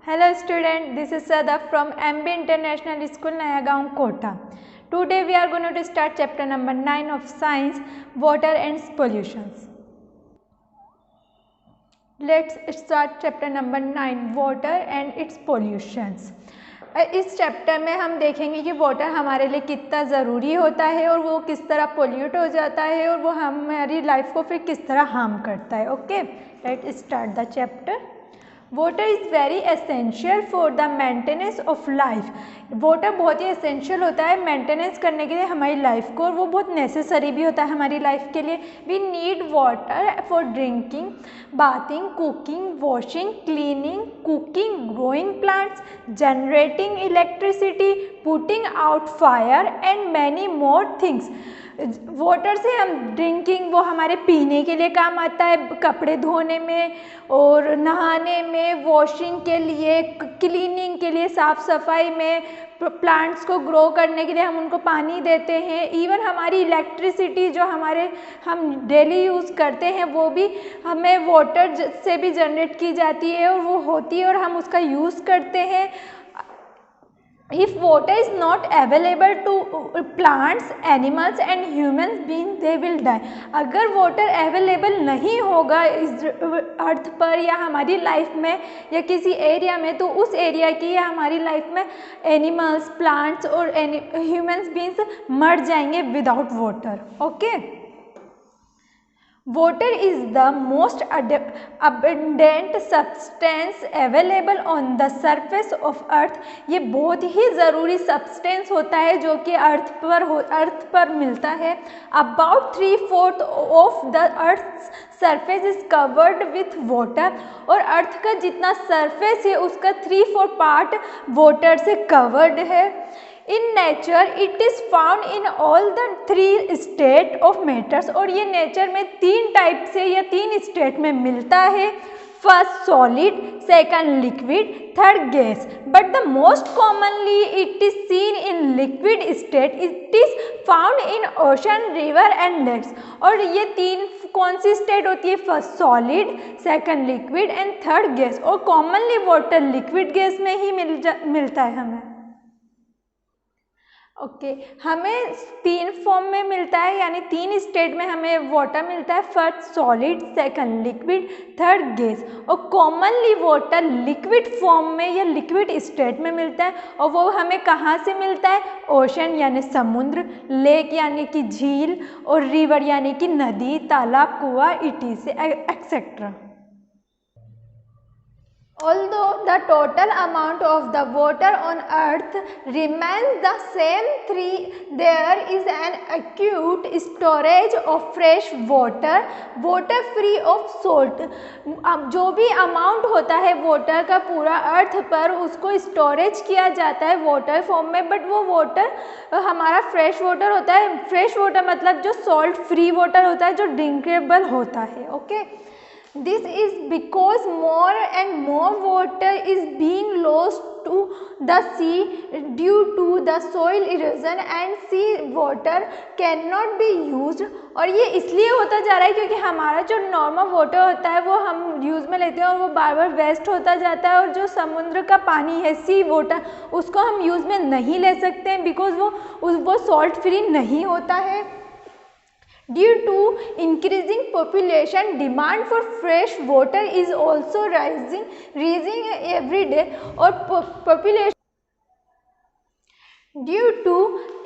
Hello student, this is Sadaf from MB International School, Nayagaon, Kota. Today we are going to start chapter number 9 of science, water and pollutions. Let's start chapter number 9, water and its pollutions. इस chapter में हम देखेंगे कि water हमारे लिए कितना ज़रूरी होता है और वो किस तरह पोल्यूट हो जाता है और वो हमारी लाइफ को फिर किस तरह हार्म करता है. Okay, let's start the chapter. Water is very essential for the maintenance of life. Water बहुत ही एसेंशियल होता है मेंटेनेंस करने के लिए हमारी लाइफ को, और वो बहुत नेसेसरी भी होता है हमारी लाइफ के लिए. We need water for drinking, bathing, cooking, washing, cleaning, cooking, growing plants, generating electricity, putting out fire and many more things. Water से हम ड्रिंकिंग, वो हमारे पीने के लिए काम आता है, कपड़े धोने में और नहाने में, वॉशिंग के लिए, क्लीनिंग के लिए, साफ़ सफाई में, प्लांट्स को ग्रो करने के लिए हम उनको पानी देते हैं. इवन हमारी इलेक्ट्रिसिटी जो हम डेली यूज़ करते हैं वो भी हमें वाटर से भी जनरेट की जाती है और वो होती है और हम उसका यूज़ करते हैं. If water is not available to plants, animals and human beings, they will die. अगर वाटर अवेलेबल नहीं होगा इस अर्थ पर या हमारी लाइफ में या किसी एरिया में, तो उस एरिया की या हमारी लाइफ में एनिमल्स, प्लांट्स और ह्यूमन्स बींग्स मर जाएंगे without water. Okay, water is the most abundant substance available on the surface of earth. ये बहुत ही ज़रूरी सब्सटेंस होता है जो कि अर्थ पर मिलता है. About 3/4 of the earth's surface is covered with water. और अर्थ का जितना सरफेस है उसका 3/4 पार्ट वाटर से कवर्ड है. In nature it is found in all the 3 state of matters. और ये नेचर में 3 टाइप से या 3 स्टेट में मिलता है. First solid, second liquid, third gas. But the most commonly it is seen in liquid state. It is found in ocean, river and lakes. और ये 3 कौन सी स्टेट होती है? First solid, second liquid and third gas. और commonly water liquid gas में ही मिलता है हमें. ओके, हमें 3 फॉर्म में मिलता है, यानी 3 स्टेट में हमें वाटर मिलता है. First solid, second liquid, third gas. और कॉमनली वाटर लिक्विड फॉर्म में या लिक्विड स्टेट में मिलता है. और वो हमें कहाँ से मिलता है? ओशन यानी समुद्र, लेक यानी कि झील, और रिवर यानी कि नदी, तालाब, कुआं, ETC etcetera. Although the total amount of the water on earth remains the same, there is an acute storage of fresh water free of salt. जो भी अमाउंट होता है वाटर का पूरा अर्थ पर, उसको स्टोरेज किया जाता है वाटर फॉर्म में. बट वो वाटर हमारा फ्रेश वाटर होता है. फ्रेश वाटर मतलब जो सॉल्ट फ्री वाटर होता है, जो ड्रिंकेबल होता है. Okay, this is because more and more water is being lost to the sea due to the soil erosion and sea water cannot be used. और ये इसलिए होता जा रहा है क्योंकि हमारा जो नॉर्मल वाटर होता है वो हम यूज़ में लेते हैं और वो बार बार वेस्ट होता जाता है. और जो समुद्र का पानी है, सी वाटर, उसको हम यूज़ में नहीं ले सकते हैं बिकॉज वो सॉल्ट फ्री नहीं होता है. Due to increasing population, demand for fresh water is also rising every day. और due to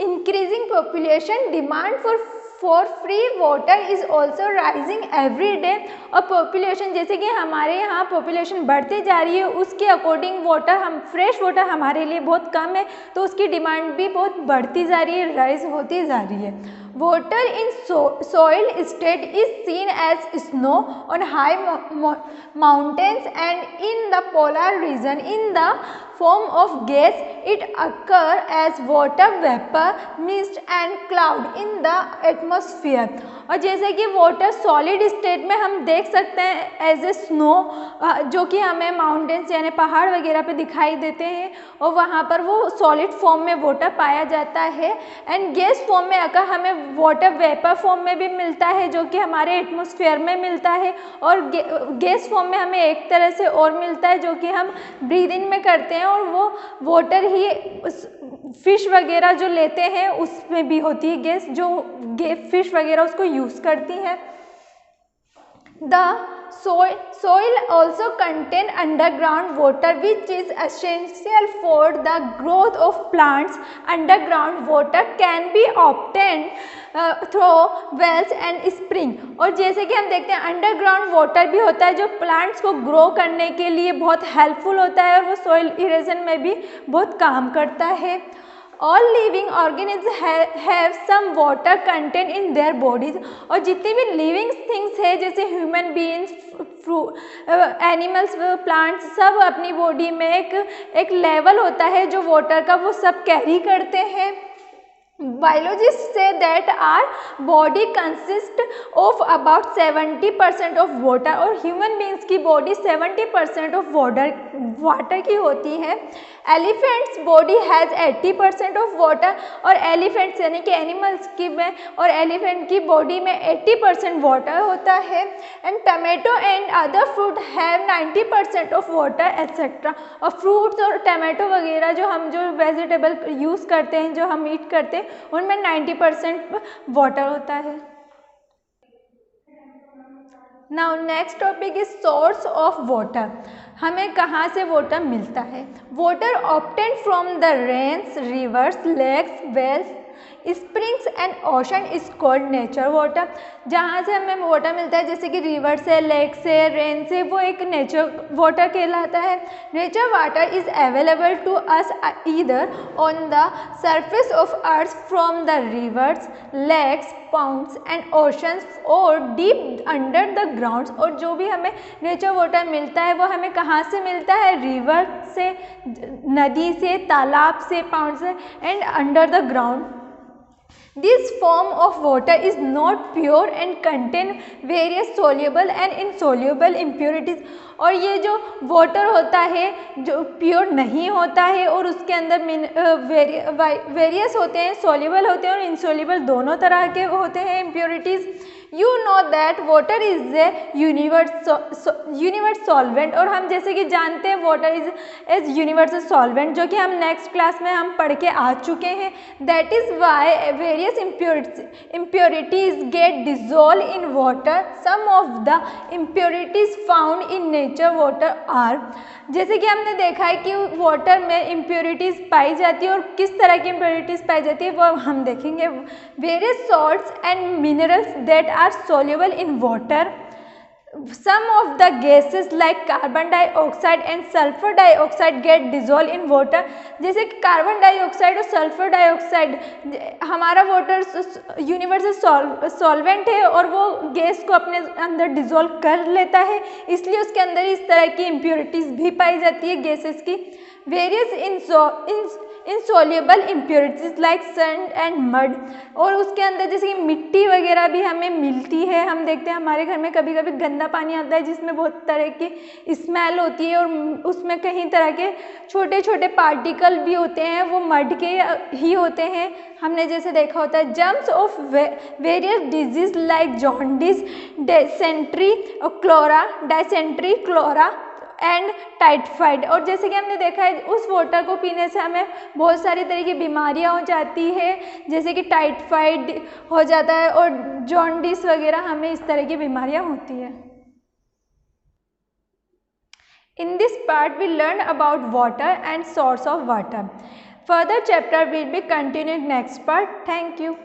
increasing population, demand for free water is also rising every day. और पॉपुलेशन, जैसे कि हमारे यहाँ पॉपुलेशन बढ़ती जा रही है, उसके अकॉर्डिंग फ्रेश वाटर हमारे लिए बहुत कम है, तो उसकी डिमांड भी बहुत बढ़ती जा रही है, राइज होती जा रही है. Water in soil state is seen as snow on high mountains and in the polar region. In the form of gas, it occurs as water vapor, mist and cloud in the atmosphere. और जैसे कि water solid state में हम देख सकते हैं as a snow, जो कि हमें माउंटेन्स यानी पहाड़ वगैरह पे दिखाई देते हैं, और वहाँ पर वो सॉलिड फॉर्म में वाटर पाया जाता है. एंड गैस फॉर्म में अगर हमें हमें वाटर वेपर फॉर्म में भी मिलता है जो कि हमारे एटमॉस्फेयर में मिलता है, और गैस फॉर्म में हमें एक तरह से और मिलता है जो कि हम ब्रीद इन में करते हैं, और वो वाटर ही फिश वगैरह जो लेते हैं उसमें भी होती है गैस, जो फिश वगैरह उसको यूज़ करती हैं। The soil also contain underground water which is essential for the growth of plants. Underground water can be obtained through wells and spring। और जैसे कि हम देखते हैं अंडरग्राउंड वाटर भी होता है जो प्लांट्स को ग्रो करने के लिए बहुत हेल्पफुल होता है, और वो सॉइल इरोजन में भी बहुत काम करता है। All living organisms have some water content in their bodies। और जितनी भी लिविंग थिंग्स है जैसे ह्यूमन बीइंग्स, एनिमल्स, प्लांट्स, सब अपनी बॉडी में एक लेवल होता है जो वाटर का वो सब कैरी करते हैं। Biologists say that our body consists of about 70% of water। और ह्यूमन बींग्स की बॉडी 70% ऑफ वाटर की होती है। Elephants body has 80% of water. और एलिफेंट्स यानी कि एनिमल्स की में और एलिफेंट की बॉडी में 80% वाटर होता है। And tomato and other fruit have 90% of water etcetera. और फ्रूट्स और टमाटो वगैरह जो हम जो वेजिटेबल यूज़ करते हैं, जो हम ईट करते हैं, उनमें 90% वाटर होता है। Now next topic is source of water. हमें कहाँ से वाटर मिलता है? Water obtained from the rains, rivers, lakes, wells, springs and ocean is called nature water. जहाँ से हमें वाटर मिलता है जैसे कि रिवर से, लेक से, रेन से, वो एक नेचर वाटर कहलाता है। Nature water is available to us either on the surface of earth from the rivers, lakes, pounds and oceans और डीप अंडर द ग्राउंड्स। और जो भी हमें नेचर वाटर मिलता है वो हमें कहाँ से मिलता है? रिवर से, नदी से, तालाब से, पाउंड से and under the ground. This form of water is not pure and contain various soluble and insoluble impurities। और ये जो वाटर होता है जो प्योर नहीं होता है और उसके अंदर वेरियस होते हैं, सोल्यूबल होते हैं और इनसोल्यूबल दोनों तरह के होते हैं impurities. You know that water is a universe solvent. और हम जैसे कि जानते हैं वाटर इज यूनिवर्सल सॉल्वेंट, जो कि हम नेक्स्ट क्लास में हम पढ़ के आ चुके हैं। That is why various impurities get dissolved in water। Some of the impurities found in nature water are। जैसे कि हमने देखा है कि वाटर में इम्प्योरिटीज़ पाई जाती है, और किस तरह की इम्प्योरिटीज़ पाई जाती है वो हम देखेंगे। Various salts and minerals that are soluble in water. Some of the gases like carbon dioxide and sulfur dioxide get dissolved in water। जैसे कि कार्बन डाइऑक्साइड और सल्फर डाइऑक्साइड, हमारा वाटर यूनिवर्सल सॉल्वेंट है और वो गैस को अपने अंदर डिसॉल्व कर लेता है, इसलिए उसके अंदर इस तरह की इम्प्योरिटीज़ भी पाई जाती है गैसेस की। Various insoluble impurities like sand and mud. और उसके अंदर जैसे कि मिट्टी वगैरह भी हमें मिलती है। हम देखते हैं हमारे घर में कभी कभी गंदा पानी आता है जिसमें बहुत तरह की स्मेल होती है, और उसमें कई तरह के छोटे छोटे पार्टिकल भी होते हैं, वो मड के ही होते हैं। हमने जैसे देखा होता है germs of various disease like jaundice, dysentery cholera and typhoid. और जैसे कि हमने देखा है उस वाटर को पीने से हमें बहुत सारी तरह की बीमारियां हो जाती है, जैसे कि टाइफाइड हो जाता है और जॉन्डिस वगैरह, हमें इस तरह की बीमारियां होती है। In this part we learn about water and source of water. Further chapter will be continued next part. Thank you.